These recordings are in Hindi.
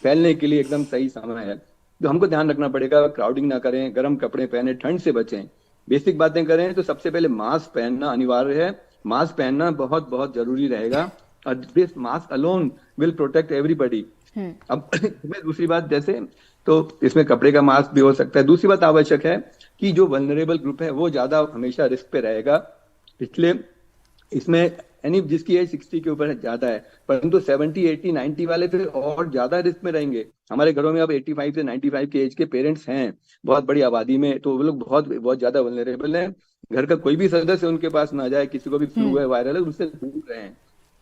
फैलने के लिए एकदम सही समय है। तो हमको ध्यान रखना पड़ेगा, क्राउडिंग ना करें, गर्म कपड़े पहने, ठंड से बचें। बेसिक बातें करें तो सबसे पहले मास्क पहनना अनिवार्य है। मास्क पहनना बहुत बहुत जरूरी रहेगा। और this mask alone will protect everybody. Hmm. अब इसमें दूसरी बात जैसे, तो इसमें कपड़े का मास्क भी हो सकता है। दूसरी बात आवश्यक है कि जो वल्नरेबल ग्रुप है वो ज्यादा हमेशा रिस्क पे रहेगा। इसलिए इसमें यानी जिसकी एज 60 के ऊपर ज्यादा है, परंतु 70 80 90 वाले फिर और ज्यादा रिस्क में रहेंगे। हमारे घरों में अब 85 से 95 के एज के पेरेंट्स हैं बहुत बड़ी आबादी में, तो वो लोग बहुत बहुत ज्यादा वल्नरेबल हैं। घर का कोई भी सदस्य उनके पास ना जाए, किसी को भी फ्लू हम्म। है, वायरल है, उससे दूर रहें।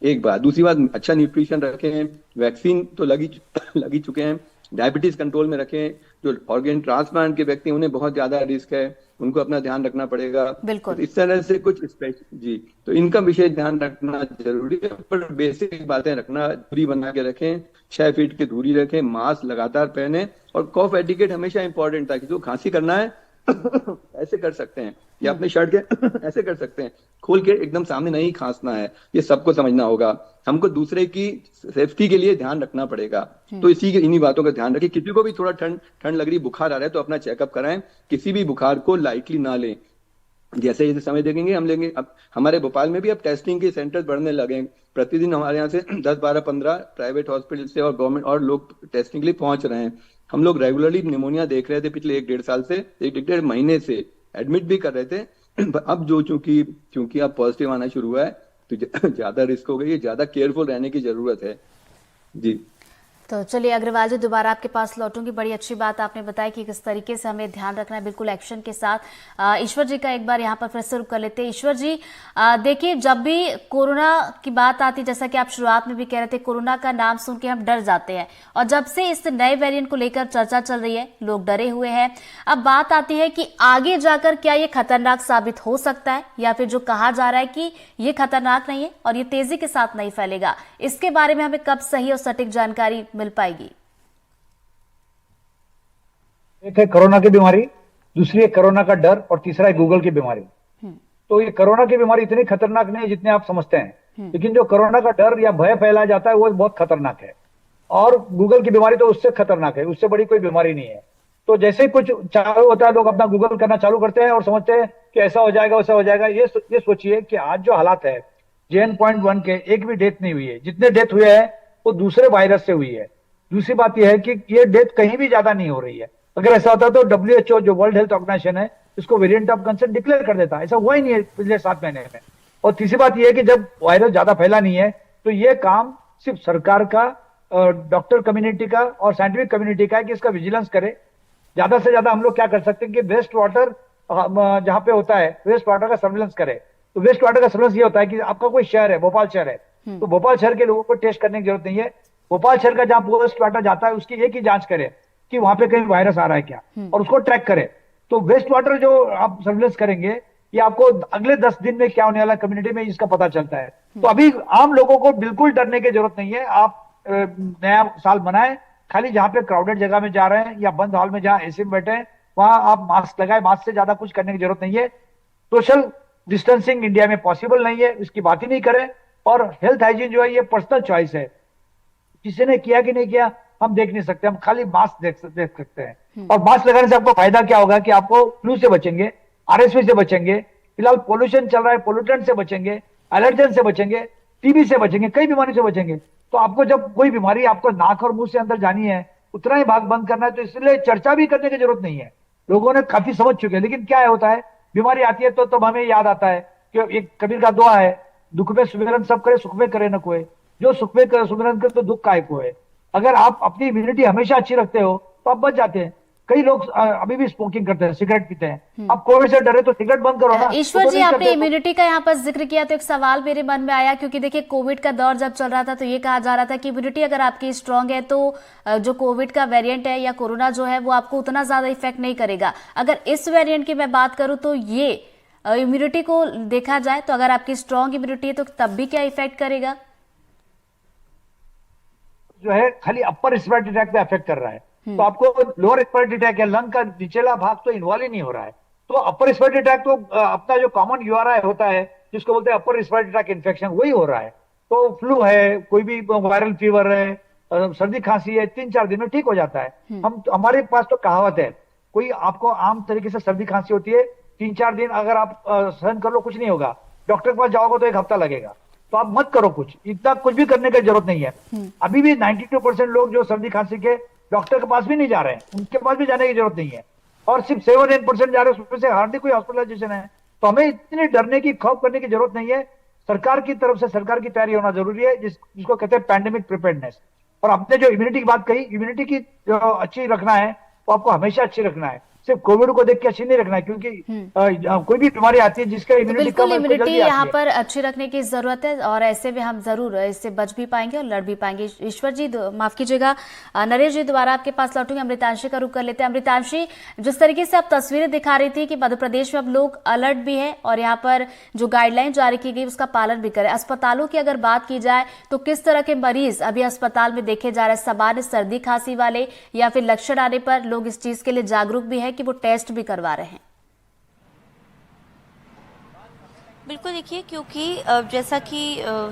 एक बात, दूसरी बात, अच्छा न्यूट्रिशन रखें। वैक्सीन तो लगी लगी चुके हैं। डायबिटीज कंट्रोल में रखें। जो ऑर्गेन ट्रांसप्लांट के व्यक्ति हैं, उन्हें बहुत ज्यादा रिस्क है, उनको अपना ध्यान रखना पड़ेगा। तो बिल्कुल। इस तरह से कुछ स्पेशल जी, तो इनका विशेष ध्यान रखना जरूरी है। पर बेसिक बातें रखना, दूरी बना के रखें, 6 फीट की दूरी रखें, मास्क लगातार पहने। और कॉफ एटिकेट हमेशा इंपॉर्टेंट था कि जो खांसी करना है ऐसे कर सकते हैं, या हम्म। अपने शर्ट के ऐसे कर सकते हैं, खोल के एकदम सामने नहीं खांसना है। ये सबको समझना होगा। हमको दूसरे की सेफ्टी के लिए ध्यान रखना पड़ेगा। हम्म। तो इन्हीं बातों का ध्यान रखें। किसी को भी थोड़ा ठंड ठंड लग रही, बुखार आ रहा है, तो अपना चेकअप कराएं। किसी भी बुखार को लाइटली ना लें। जैसे जैसे समय देखेंगे हम लेंगे। अब हमारे भोपाल में भी अब टेस्टिंग के सेंटर बढ़ने लगे हैं। प्रतिदिन हमारे यहाँ से 10 12 15 प्राइवेट हॉस्पिटल से और गवर्नमेंट और लोग टेस्टिंग के लिए पहुंच रहे हैं। हम लोग रेगुलरली निमोनिया देख रहे थे पिछले 1 1.5 साल से, 1 1 1.5 महीने से एडमिट भी कर रहे थे। अब जो चूंकि चूंकि अब पॉजिटिव आना शुरू हुआ है, तो ज्यादा रिस्क हो गई है, ज्यादा केयरफुल रहने की जरूरत है। जी। तो चलिए अग्रवाल जी, दोबारा आपके पास लौटूंगी। बड़ी अच्छी बात आपने बताया कि किस तरीके से हमें ध्यान रखना है, बिल्कुल एक्शन के साथ। ईश्वर जी का एक बार यहाँ पर फिर से रुक कर लेते हैं। ईश्वर जी, देखिए, जब भी कोरोना की बात आती, जैसा कि आप शुरुआत में भी कह रहे थे, कोरोना का नाम सुन के हम डर जाते हैं। और जब से इस नए वेरिएंट को लेकर चर्चा चल रही है, लोग डरे हुए हैं। अब बात आती है कि आगे जाकर क्या ये खतरनाक साबित हो सकता है, या फिर जो कहा जा रहा है कि ये खतरनाक नहीं है और ये तेजी के साथ नहीं फैलेगा, इसके बारे में हमें कब सही और सटीक जानकारी मिल पाएगी? एक है कोरोना की बीमारी, दूसरी है कोरोना का डर, और तीसरा है गूगल की बीमारी। हम्म। तो ये कोरोना की बीमारी इतनी खतरनाक नहीं है जितने आप समझते हैं, हम्म। लेकिन जो कोरोना का डर या भय फैलाया जाता है वो बहुत खतरनाक है। और गूगल की बीमारी तो उससे खतरनाक है, उससे बड़ी कोई बीमारी नहीं है। तो जैसे ही कुछ चालू होता है, लोग अपना गूगल करना चालू करते हैं और समझते हैं कि ऐसा हो जाएगा वैसा हो जाएगा। ये सोचिए कि आज जो हालात है, JN.1 के एक भी डेथ नहीं हुई है। जितने डेथ हुए हैं वो दूसरे वायरस से हुई है। दूसरी बात यह है कि ये डेथ कहीं भी ज्यादा नहीं हो रही है। अगर ऐसा होता तो WHO, जो वर्ल्ड हेल्थ ऑर्गेनाइजेशन है, इसको वेरिएंट ऑफ कंसर्न डिक्लेयर कर देता। ऐसा हुआ ही नहीं है पिछले 7 महीने में। और तीसरी बात यह है कि जब वायरस ज्यादा फैला नहीं है, तो ये काम सिर्फ सरकार का, डॉक्टर कम्युनिटी का और साइंटिफिक कम्युनिटी का है कि इसका विजिलेंस करे। ज्यादा से ज्यादा हम लोग क्या कर सकते हैं कि वेस्ट वाटर जहां पे होता है, वेस्ट वाटर का सर्विलेंस करे। तो वेस्ट वाटर का सर्विलेंस ये होता है कि आपका कोई शहर है, भोपाल शहर है, तो भोपाल शहर के लोगों को टेस्ट करने की जरूरत नहीं है। भोपाल शहर का जहां वेस्ट वाटर जाता है उसकी एक ही जांच करे कि वहां पे कहीं वायरस आ रहा है क्या, और उसको ट्रैक करे। तो वेस्ट वाटर जो आप सर्विलेंस करेंगे, ये आपको अगले 10 दिन में क्या होने वाला कम्युनिटी में इसका पता चलता है। तो अभी आम लोगों को बिल्कुल डरने की जरूरत नहीं है। आप नया साल मनाएं, खाली जहां पे क्राउडेड जगह में जा रहे हैं या बंद हॉल में जहां एसी में बैठे हैं, वहां आप मास्क लगाए। मास्क से ज्यादा कुछ करने की जरूरत नहीं है। सोशल डिस्टेंसिंग इंडिया में पॉसिबल नहीं है, इसकी बात ही नहीं करें। और हेल्थ हाइजीन जो है ये पर्सनल चॉइस है, किसी ने किया कि नहीं किया हम देख नहीं सकते, हम खाली मास्क देख सकते हैं। और मास्क लगाने से आपको फायदा क्या होगा कि आपको फ्लू से बचेंगे, RSV से बचेंगे, फिलहाल पोल्यूशन चल रहा है, पोल्यूटेंट से बचेंगे, एलर्जन से बचेंगे, टीबी से बचेंगे, कई बीमारी से बचेंगे। तो आपको जब कोई बीमारी आपको नाक और मुंह से अंदर जानी है, उतना ही भाग बंद करना है। तो इसलिए चर्चा भी करने की जरूरत नहीं है, लोगों ने काफी समझ चुके हैं। लेकिन क्या होता है, बीमारी आती है तो तब हमें याद आता है कि एक कबीर का दुआ है, दुख में सुमिरन सब करे, सुख में करे न कोई, जो सुख में करे सुमिरन करे तो दुख काय को है। अगर आप अपनी इम्यूनिटी हमेशा अच्छी रखते हो तो आप बच जाते हैं। कई लोग अभी भी स्मोकिंग करते हैं, सिगरेट पीते हैं। अब कोविड से डरे तो सिगरेट बंद करो ना, ईश्वर तो जी, नहीं आपने करते। इम्यूनिटी का यहाँ पर जिक्र किया तो एक सवाल मेरे मन में आया, क्योंकि देखिए कोविड का दौर जब चल रहा था तो ये कहा जा रहा था कि इम्यूनिटी अगर आपकी स्ट्रांग है तो जो कोविड का वेरिएंट है या कोरोना जो है वो आपको उतना ज्यादा इफेक्ट नहीं करेगा। अगर इस वेरिएंट की मैं बात करूं तो ये इम्यूनिटी को देखा जाए तो अगर आपकी स्ट्रांग इम्यूनिटी है तो तब भी क्या इफेक्ट करेगा? जो है खाली अपर रिस्पिरेटरी ट्रैक्ट पे अफेक्ट कर रहा है। तो आपको लोअर रिस्पिरेटरी ट्रैक्ट या लंग का निचला भाग तो इन्वॉल्व ही नहीं हो रहा है। तो अपर रिस्पिरेटरी ट्रैक्ट तो अपना जो कॉमन URI होता है, जिसको बोलते हैं अपर रिस्पिरेटरी ट्रैक्ट इन्फेक्शन, वही हो रहा है। तो फ्लू है, कोई भी वायरल फीवर है, सर्दी खांसी है 3-4 दिन में ठीक हो जाता है। हमारे पास तो कहावत है, कोई आपको आम तरीके से सर्दी खांसी होती है, 3-4 दिन अगर आप सहन कर लो कुछ नहीं होगा, डॉक्टर के पास जाओगे तो 1 हफ्ता लगेगा। तो आप मत करो कुछ, इतना कुछ भी करने की जरूरत नहीं है। अभी भी 92% लोग जो सर्दी खांसी के डॉक्टर के पास भी नहीं जा रहे हैं, उनके पास भी जाने की जरूरत नहीं है। और सिर्फ 7-8% जा रहे हैं, उसमें से हार्डली कोई हॉस्पिटलाइजेशन है। तो हमें इतनी डरने की, खौफ करने की जरूरत नहीं है। सरकार की तरफ से सरकार की तैयारी होना जरूरी है, जिसको कहते हैं पैंडेमिक प्रिपेयर्डनेस। और आपने जो इम्यूनिटी की बात कही, इम्यूनिटी की जो अच्छी रखना है वो आपको हमेशा अच्छी रखना है, सिर्फ कोविड को देख के अच्छी नहीं रखना है, क्योंकि कोई भी बीमारी आती है जिसका तो इम्यूनिटी बिल्कुल कम है उसको इम्यूनिटी जल्दी आती यहाँ है। पर अच्छी रखने की जरूरत है और ऐसे में हम जरूर इससे बच भी पाएंगे और लड़ भी पाएंगे। ईश्वर जी माफ कीजिएगा, नरेश जी दोबारा आपके पास लौटूंगे। अमृतांशी का रुख कर लेते हैं। अमृतांशी, जिस तरीके से आप तस्वीरें दिखा रही थी कि मध्य प्रदेश में अब लोग अलर्ट भी है और यहाँ पर जो गाइडलाइन जारी की गई उसका पालन भी करें। अस्पतालों की अगर बात की जाए तो किस तरह के मरीज अभी अस्पताल में देखे जा रहे हैं? सामान्य सर्दी खांसी वाले या फिर लक्षण आने पर लोग इस चीज के लिए जागरूक भी है कि वो टेस्ट भी करवा रहे हैं? बिल्कुल, देखिए, क्योंकि जैसा कि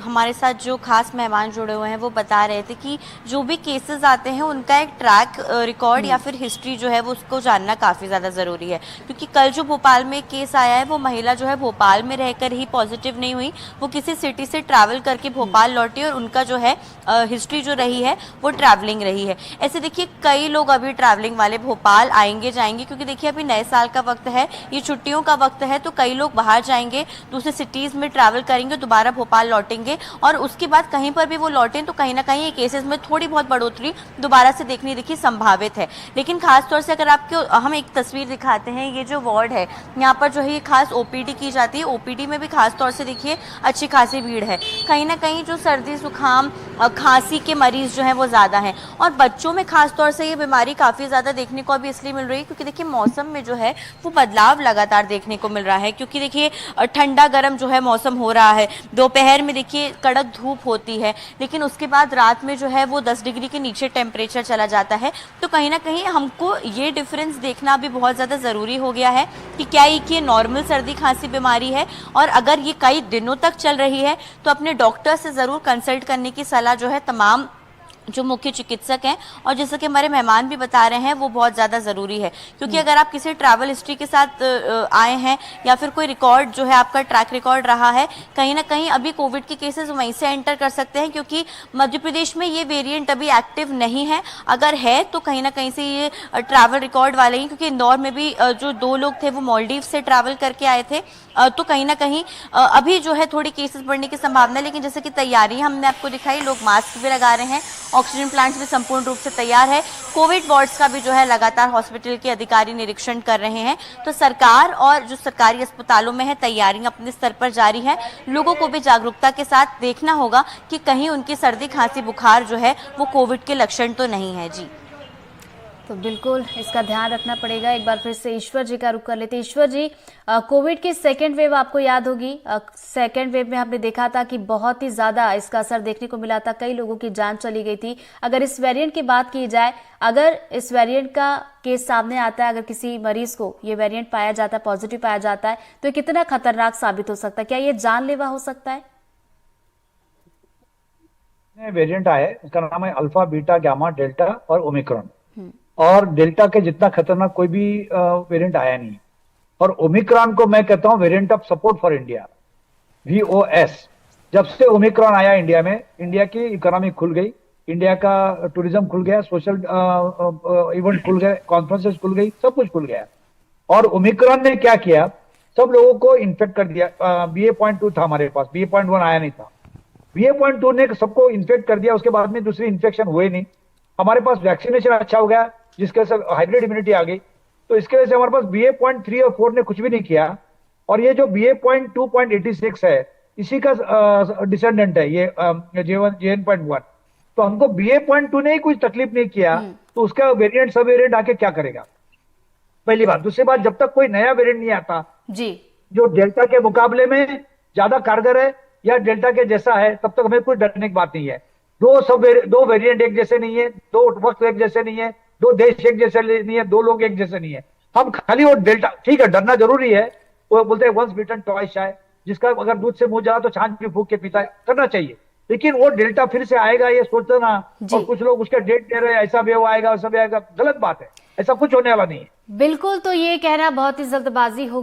हमारे साथ जो खास मेहमान जुड़े हुए हैं वो बता रहे थे कि जो भी केसेस आते हैं उनका एक ट्रैक रिकॉर्ड या फिर हिस्ट्री जो है वो उसको जानना काफ़ी ज़्यादा ज़रूरी है। क्योंकि कल जो भोपाल में एक केस आया है वो महिला जो है भोपाल में रहकर ही पॉजिटिव नहीं हुई, वो किसी सिटी से ट्रैवल करके भोपाल लौटी और उनका जो है हिस्ट्री जो रही है वो ट्रैवलिंग रही है। ऐसे देखिए कई लोग अभी ट्रैवलिंग वाले भोपाल आएंगे जाएंगे, क्योंकि देखिए अभी नए साल का वक्त है, ये छुट्टियों का वक्त है, तो कई लोग बाहर जाएंगे, दूसरे सिटीज़ में ट्रैवल करेंगे, दोबारा भोपाल लौटेंगे और उसके बाद कहीं पर भी वो लौटें तो कहीं ना कहीं ये केसेस में थोड़ी बहुत बढ़ोतरी दोबारा से देखनी देखिए संभावित है। लेकिन खास तौर से अगर आपको हम एक तस्वीर दिखाते हैं, ये जो वार्ड है यहाँ पर जो है ये खास ओपीडी की जाती है। ओपीडी में भी खास तौर से देखिए अच्छी खासी भीड़ है। कहीं ना कहीं जो सर्दी जुकाम खांसी के मरीज जो हैं वो ज़्यादा हैं और बच्चों में खास तौर से ये बीमारी काफ़ी ज़्यादा देखने को अभी इसलिए मिल रही है क्योंकि देखिए मौसम में जो है वो बदलाव लगातार देखने को मिल रहा है। क्योंकि देखिए ठंडा गर्म जो है मौसम हो रहा है, दोपहर में देखिए कड़क धूप होती है, लेकिन उसके बाद रात में जो है वो 10 डिग्री के नीचे टेम्परेचर चला जाता है। तो कहीं ना कहीं हमको ये डिफरेंस देखना भी बहुत ज़्यादा ज़रूरी हो गया है कि क्या ये नॉर्मल सर्दी खांसी बीमारी है, और अगर ये कई दिनों तक चल रही है तो अपने डॉक्टर से ज़रूर कंसल्ट करने की सलाह जो है तमाम जो मुख्य चिकित्सक हैं और जैसा कि हमारे मेहमान भी बता रहे हैं वो बहुत ज़्यादा ज़रूरी है। क्योंकि अगर आप किसी ट्रैवल हिस्ट्री के साथ आए हैं या फिर कोई रिकॉर्ड जो है आपका ट्रैक रिकॉर्ड रहा है, कहीं ना कहीं अभी कोविड के केसेस वहीं से एंटर कर सकते हैं, क्योंकि मध्य प्रदेश में ये वेरिएंट अभी एक्टिव नहीं है। अगर है तो कहीं ना कहीं से ये ट्रैवल रिकॉर्ड वाले ही, क्योंकि इंदौर में भी जो 2 लोग थे वो मालदीव से ट्रैवल करके आए थे, तो कहीं ना कहीं अभी जो है थोड़ी केसेस बढ़ने की संभावना है। लेकिन जैसे कि तैयारी हमने आपको दिखाई, लोग मास्क भी लगा रहे हैं, ऑक्सीजन प्लांट्स भी संपूर्ण रूप से तैयार है, कोविड वार्ड्स का भी जो है लगातार हॉस्पिटल के अधिकारी निरीक्षण कर रहे हैं। तो सरकार और जो सरकारी अस्पतालों में है तैयारियां अपने स्तर पर जारी है। लोगों को भी जागरूकता के साथ देखना होगा कि कहीं उनकी सर्दी खांसी बुखार जो है वो कोविड के लक्षण तो नहीं है। जी तो बिल्कुल इसका ध्यान रखना पड़ेगा। एक बार फिर से ईश्वर जी का रुख कर लेते हैं। ईश्वर जी, कोविड की सेकेंड वेव आपको याद होगी, सेकेंड वेव में हमने देखा था कि बहुत ही ज़्यादा इसका असर देखने को मिला था, कई लोगों की जान चली गई थी। अगर इस वेरिएंट की बात की जाए, अगर इस वेरिएंट का केस सामने आता है, अगर किसी मरीज को ये वेरिएंट पाया जाता है, पॉजिटिव पाया जाता है, तो ये कितना खतरनाक साबित हो सकता है? क्या ये जानलेवा हो सकता है? वेरिएंट आया है, इसका नाम है अल्फा, बीटा, गामा, डेल्टा और ओमिक्रॉन। और डेल्टा के जितना खतरनाक कोई भी वेरिएंट आया नहीं। और ओमिक्रॉन को मैं कहता हूं variant of support for India, VOS। जब से ओमिक्रॉन आया इंडिया में, इंडिया की इकोनॉमी खुल गई, इंडिया का टूरिज्म खुल गया, सोशल इवेंट खुल गए, कॉन्फ्रेंसेस खुल गई, सब कुछ खुल गया। और ओमिक्रॉन ने क्या किया, सब लोगों को इन्फेक्ट कर दिया। BA.2 था हमारे पास, BA.1 आया नहीं था। BA.2 ने सबको इन्फेक्ट कर दिया, उसके बाद में दूसरी इन्फेक्शन हुए नहीं। हमारे पास वैक्सीनेशन अच्छा हो गया जिसके वजह से हाइब्रिड इम्यूनिटी आ गई, तो इसके वजह से हमारे पास BA.3 और 4 ने कुछ भी नहीं किया। और ये जो BA.2.86 है इसी का डिसेंडेंट है ये JN.1। तो हमको BA.2 ने ही कुछ तकलीफ नहीं किया, तो उसका वेरिएंट सब वेरिएंट आके क्या करेगा, पहली बात। दूसरी बात, जब तक कोई नया वेरिएंट नहीं आता जी, जो डेल्टा के मुकाबले में ज्यादा कारगर है या डेल्टा के जैसा है, तब तक हमें कोई डरने की बात नहीं है। दो वेरिएंट एक जैसे नहीं है, 2 वक्त एक जैसे नहीं है, 2 देश एक जैसे नहीं है, 2 लोग एक जैसे नहीं है। हम खाली वो डेल्टा, ठीक है डरना जरूरी है, वो बोलते हैं वंस बिटन ट्वाइस शाय, जिसका अगर दूध से मुंह जा तो छाछ भी फूक के पीता है, करना चाहिए। लेकिन वो डेल्टा फिर से आएगा ये सोचना, जी। और कुछ लोग उसका डेट दे रहे हैं, ऐसा भी वो आएगा वैसा भी आएगा, गलत बात है, ऐसा कुछ होने वाला नहीं है। बिल्कुल, तो ये कहना बहुत ही जल्दबाजी होगी।